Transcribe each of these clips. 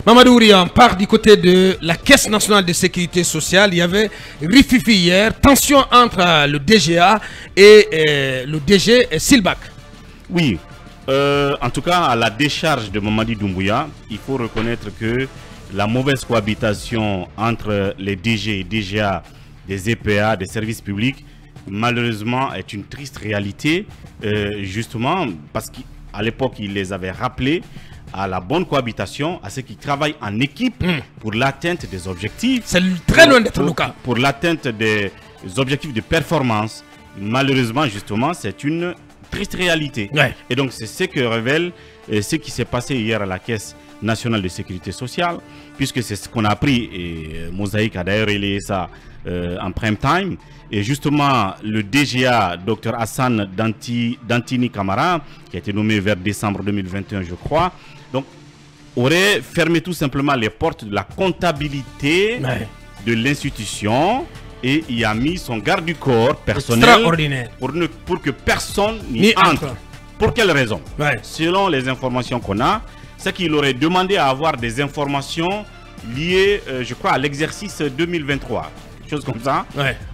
Mamadou Ouri, on part du côté de la Caisse nationale de sécurité sociale. Il y avait rififi hier, tension entre le DGA et le DG Silbak. Oui, en tout cas, à la décharge de Mamadi Doumbouya, il faut reconnaître que la mauvaise cohabitation entre les DG et DGA des EPA, des services publics, malheureusement est une triste réalité, justement parce qu'à l'époque, il les avait rappelés à la bonne cohabitation, à ceux qui travaillent en équipe pour l'atteinte des objectifs. C'est très loin d'être le cas. Pour l'atteinte des objectifs de performance. Malheureusement, justement, c'est une triste réalité. Ouais. Et donc, c'est ce que révèle ce qui s'est passé hier à la Caisse nationale de sécurité sociale, puisque c'est ce qu'on a appris, et Mosaïque a d'ailleurs relayé ça en prime time. Et justement, le DGA, Dr Hassan Dantini Camara, qui a été nommé vers décembre 2021, je crois, donc, aurait fermé tout simplement les portes de la comptabilité de l'institution et y a mis son garde du corps personnel pour que personne n'y entre. Pour quelle raison? Selon les informations qu'on a, c'est qu'il aurait demandé à avoir des informations liées, je crois, à l'exercice 2023. Chose comme ça.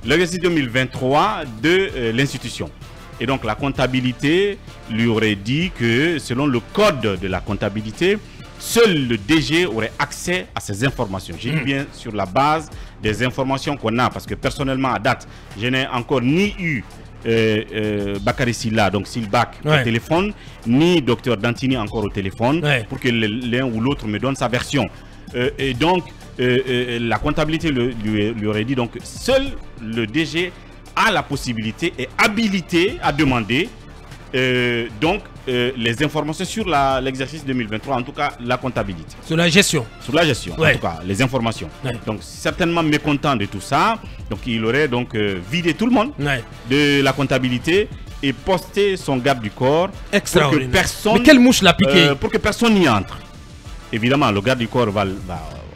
L'exercice 2023 de l'institution. Et donc la comptabilité lui aurait dit que selon le code de la comptabilité, seul le DG aurait accès à ces informations. J'ai dit bien sur la base des informations qu'on a, parce que personnellement à date, je n'ai encore ni eu Bakary Silla, donc Silbak au téléphone, ni Dr Dantini encore au téléphone, pour que l'un ou l'autre me donne sa version. Et donc la comptabilité lui aurait dit donc seul le DG a la possibilité et habilité à demander les informations sur l'exercice 2023, en tout cas la comptabilité. Sur la gestion. Sur la gestion, en tout cas, les informations. Donc certainement mécontent de tout ça, donc il aurait donc vidé tout le monde de la comptabilité et posté son garde du corps pour que personne... Mais quelle mouche l'a piqué pour que personne n'y entre. Évidemment, le garde du corps va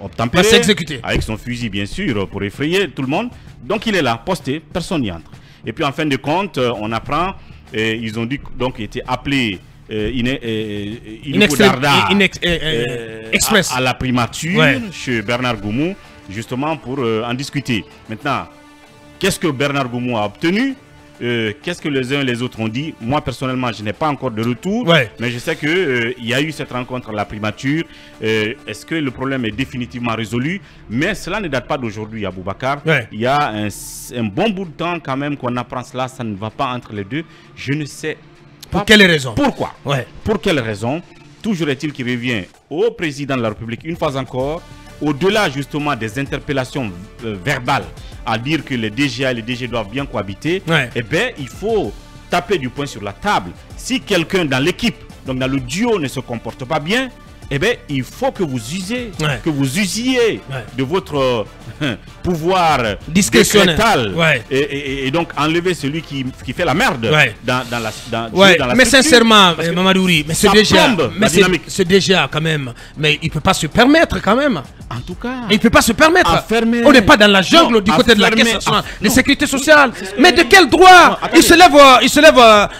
obtempérer, s'exécuter avec son fusil bien sûr pour effrayer tout le monde. Donc il est là, posté, personne n'y entre. Et puis en fin de compte, on apprend, ils ont dit donc il était appelé Express à la primature chez Bernard Goumou, justement pour en discuter. Maintenant, qu'est-ce que Bernard Goumou a obtenu? Qu'est-ce que les uns et les autres ont dit? Moi personnellement je n'ai pas encore de retour, mais je sais que il y a eu cette rencontre à la primature. Est-ce que le problème est définitivement résolu? Mais cela ne date pas d'aujourd'hui, Aboubacar. Il y a un bon bout de temps quand même qu'on apprend cela, ça ne va pas entre les deux. Je ne sais pas pour quelle raison. Pourquoi? Pour quelle raison? Toujours est-il qu'il revient au président de la République une fois encore, au-delà justement des interpellations verbales, à dire que les DGA et les DG doivent bien cohabiter, eh bien, il faut taper du poing sur la table. Si quelqu'un dans l'équipe, donc dans le duo, ne se comporte pas bien, eh bien, il faut que vous usiez, de votre pouvoir discrétionnaire et donc enlever celui qui fait la merde dans la mais sincèrement, Mamadou Ouri, mais ce DGA quand même, mais il ne peut pas se permettre quand même. En tout cas, il ne peut pas se permettre. On n'est pas dans la jungle du côté de la Caisse nationale de sécurité sociale. Mais de quel droit il se lève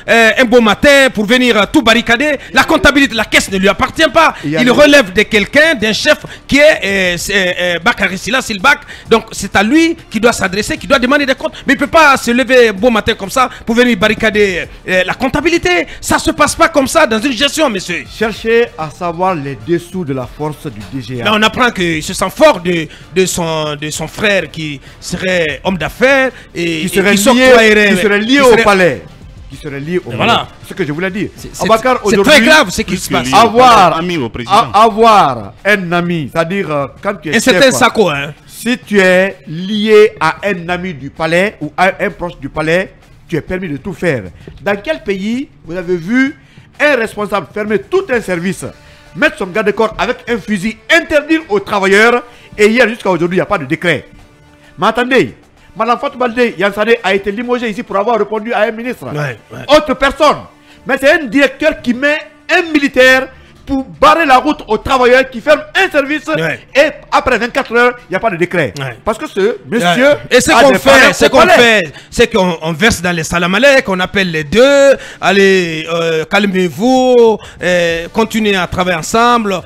un beau matin pour venir tout barricader? La comptabilité de la Caisse ne lui appartient pas. Il relève de quelqu'un, d'un chef qui est Bakary Silla Silbak. Donc c'est à lui qui doit s'adresser, qui doit demander des comptes. Mais il ne peut pas se lever un beau matin comme ça pour venir barricader la comptabilité. Ça ne se passe pas comme ça dans une gestion, monsieur. Cherchez à savoir les dessous de la force du DGA. Mais on apprend qu'il se sent fort de son frère qui serait homme d'affaires et qui serait lié au palais. Qui serait lié au palais. Voilà ce que je voulais dire. C'est très grave ce qui se passe. Avoir un ami, c'est-à-dire quand tu es un certain Sako, si tu es lié à un ami du palais ou à un proche du palais, tu es permis de tout faire. Dans quel pays vous avez vu un responsable fermer tout un service, mettre son garde-corps avec un fusil, interdire aux travailleurs, et hier jusqu'à aujourd'hui il n'y a pas de décret? Mais attendez, Madame Fatou Baldé Yansade a été limogée ici pour avoir répondu à un ministre. Autre personne. Mais c'est un directeur qui met un militaire pour barrer la route aux travailleurs qui ferment un service et après 24 heures, il n'y a pas de décret. Parce que ce monsieur... Et ce qu'on fait, c'est qu'on verse dans les salamalek, on appelle les deux, allez, calmez-vous, continuez à travailler ensemble,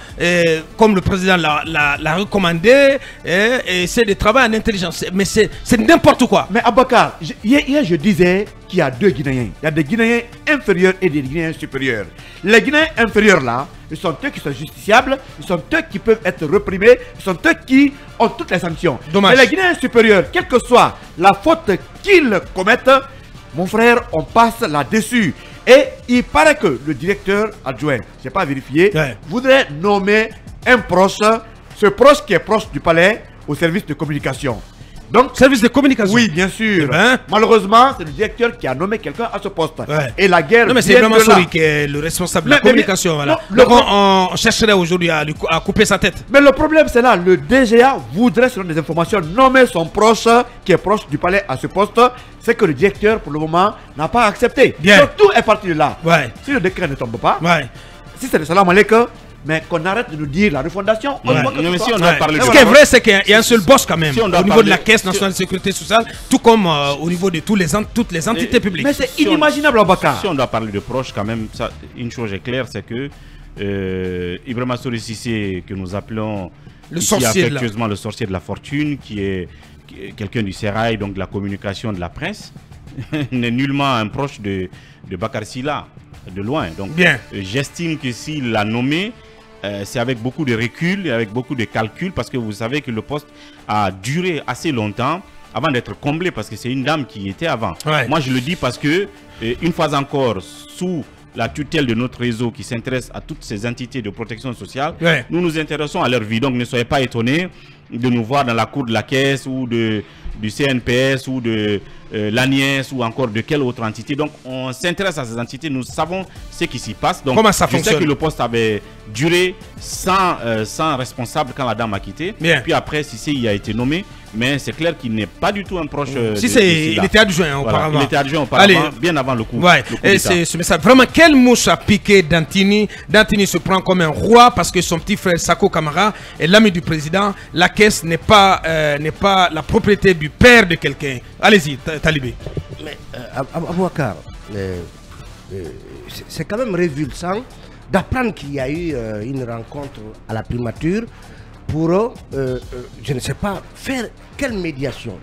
comme le président l'a recommandé, et essayer de travailler en intelligence. Mais c'est n'importe quoi. Mais Abakar, hier je disais qu'il y a deux Guinéens. Il y a des Guinéens inférieurs et des Guinéens supérieurs. Les Guinéens inférieurs là, ils sont ceux qui sont justiciables, ils sont ceux qui peuvent être reprimés, ils sont ceux qui ont toutes les sanctions. Dommage. Mais les Guinéens supérieurs, quelle que soit la faute qu'ils commettent, mon frère, on passe là-dessus. Et il paraît que le directeur adjoint, je n'ai pas vérifié, voudrait nommer un proche, ce proche qui est proche du palais, au service de communication. Donc, service de communication. Oui, bien sûr. Malheureusement, c'est le directeur qui a nommé quelqu'un à ce poste. Et la guerre. Non, mais c'est vraiment celui qui est le responsable de la communication. Voilà. Donc, on chercherait aujourd'hui à couper sa tête. Mais le problème, c'est là. Le DGA voudrait, selon des informations, nommer son proche, qui est proche du palais, à ce poste. C'est que le directeur, pour le moment, n'a pas accepté. Bien. Donc, tout est parti de là. Si le décret ne tombe pas, si c'est le salam alaikum, mais qu'on arrête de nous dire la refondation. Ce qui est vrai, c'est qu'il y a un seul boss quand même, au niveau de la Caisse nationale de sécurité sociale, tout comme au niveau de toutes les entités publiques. Mais c'est inimaginable, Abakar. Si on doit parler de proches, quand même, une chose est claire, c'est que Ibrahima Sory Cissé, que nous appelons affectueusement le sorcier de la fortune, qui est quelqu'un du Sérail, donc de la communication, de la presse, n'est nullement un proche de Bakar Silla, de loin. Donc, j'estime que s'il l'a nommé, c'est avec beaucoup de recul et avec beaucoup de calcul, parce que vous savez que le poste a duré assez longtemps avant d'être comblé, parce que c'est une dame qui était avant. Moi je le dis parce que, une fois encore, sous la tutelle de notre réseau qui s'intéresse à toutes ces entités de protection sociale, nous nous intéressons à leur vie. Donc ne soyez pas étonnés de nous voir dans la cour de la Caisse ou du CNPS ou de l'ANIES ou encore de quelle autre entité. Donc on s'intéresse à ces entités, nous savons ce qui s'y passe. Donc, comment ça fonctionne? Je sais que le poste avait duré sans responsable quand la dame a quitté. Puis après, Cissé a été nommé, mais c'est clair qu'il n'est pas du tout un proche. Il était adjoint auparavant. Il était adjoint auparavant, bien avant le coup. Et c'est ce message. Vraiment, quelle mouche a piqué Dantini? Dantini se prend comme un roi parce que son petit frère Sako Kamara est l'ami du président. La Caisse n'est pas la propriété du père de quelqu'un. Allez-y, Talibé. Mais Abouakar, c'est quand même révulsant d'apprendre qu'il y a eu une rencontre à la primature pour, je ne sais pas, faire quelle médiation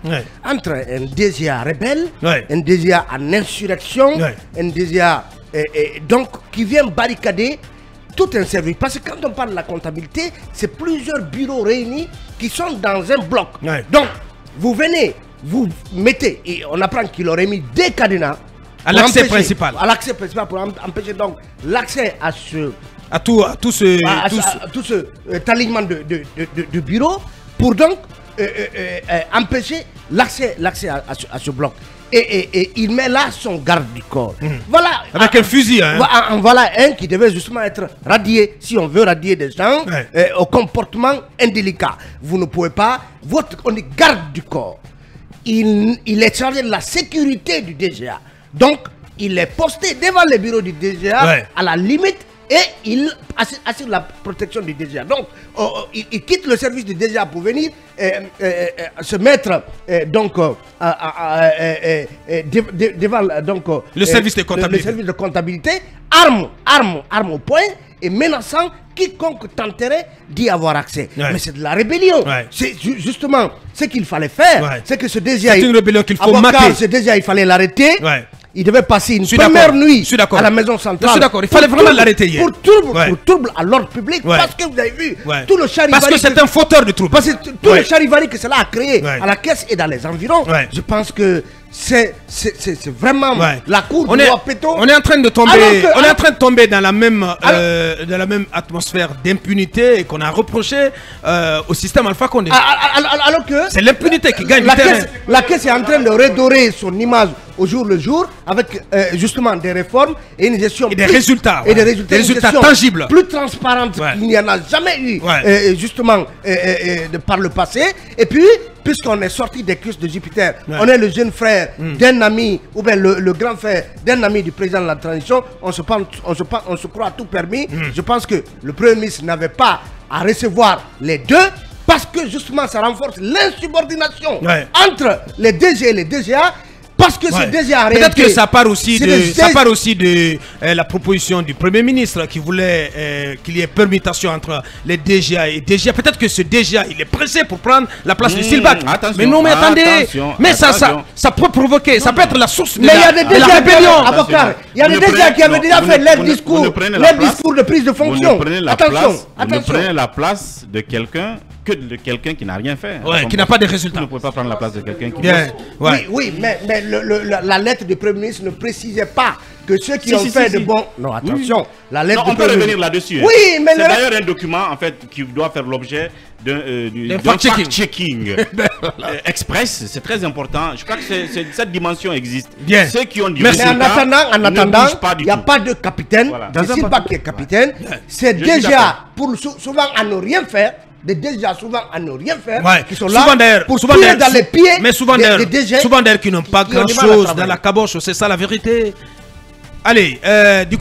entre un DGA rebelle, un DGA en insurrection, un DGA donc qui vient barricader tout un service. Parce que quand on parle de la comptabilité, c'est plusieurs bureaux réunis qui sont dans un bloc. Donc, vous venez, vous mettez, et on apprend qu'il aurait mis des cadenas à l'accès principal. À l'accès principal pour empêcher donc l'accès à ce... À tout ce alignement de bureaux pour donc empêcher l'accès à ce bloc. Et il met là son garde du corps. Voilà. Avec un fusil. Voilà un qui devait justement être radié. Si on veut radier des gens au comportement indélicat, vous ne pouvez pas. On est garde du corps. Il est chargé de la sécurité du DGA. Donc, il est posté devant les bureaux du DGA à la limite. Et il assure la protection du DGA. Donc, il quitte le service du DGA pour venir se mettre devant le service de comptabilité. Le service de comptabilité, arme au poing et menaçant quiconque tenterait d'y avoir accès. Mais c'est de la rébellion. C'est justement ce qu'il fallait faire. C'est que ce DGA... C'est une rébellion qu'il faut mater. Ce DGA, il fallait l'arrêter. Il devait passer une première nuit à la maison centrale. Je suis d'accord, il fallait vraiment l'arrêter hier. Pour trouble à l'ordre public. Parce que vous avez vu tout le charivari. Parce que c'est un fauteur de trouble. Parce que tout le charivari que cela a créé à la Caisse et dans les environs, je pense que c'est vraiment la cour du roi Péto. On est en train de tomber, dans la même atmosphère d'impunité qu'on a reproché au système Alpha Condé. Alors que c'est l'impunité qui gagne le terrain. La Caisse est en train de redorer son image au jour le jour avec justement des réformes et une gestion des résultats tangibles, plus transparente qu'il n'y en a jamais eu justement par le passé. Et puis puisqu'on est sorti des crises de Jupiter, on est le jeune frère d'un ami, ou bien le grand frère d'un ami du président de la transition, on se croit tout permis. Je pense que le Premier ministre n'avait pas à recevoir les deux, parce que justement ça renforce l'insubordination entre les DG et les DGA. Parce que c'est déjà peut-être que ça part aussi de la proposition du Premier ministre qui voulait qu'il y ait permutation entre les DGA et DGA. Peut-être que ce DGA, il est pressé pour prendre la place de Silbac. Mais non, mais attendez, mais ça peut provoquer, ça peut être la source de la rébellion. Il y a des DGA qui avaient déjà fait leur discours de prise de fonction. Ne prenez la place de quelqu'un qui n'a rien fait. Qui n'a pas de résultats. Vous ne pouvez pas prendre la place de quelqu'un qui... Oui, mais la lettre du Premier ministre ne précisait pas que ceux qui ont fait de bons... Non, attention. La lettre on peut revenir là-dessus. Oui, mais c'est d'ailleurs un document en fait qui doit faire l'objet d'un fact-checking express. C'est très important. Je crois que cette dimension existe. Ceux qui ont dit... Mais en attendant, il n'y a pas de capitaine. C'est Silbac qui est capitaine. C'est déjà pour souvent à ne rien faire. Déjà souvent à ne rien faire, qui sont là pour tirer dans les pieds, mais souvent d'ailleurs qui n'ont pas grand chose dans la caboche, c'est ça la vérité. Allez, du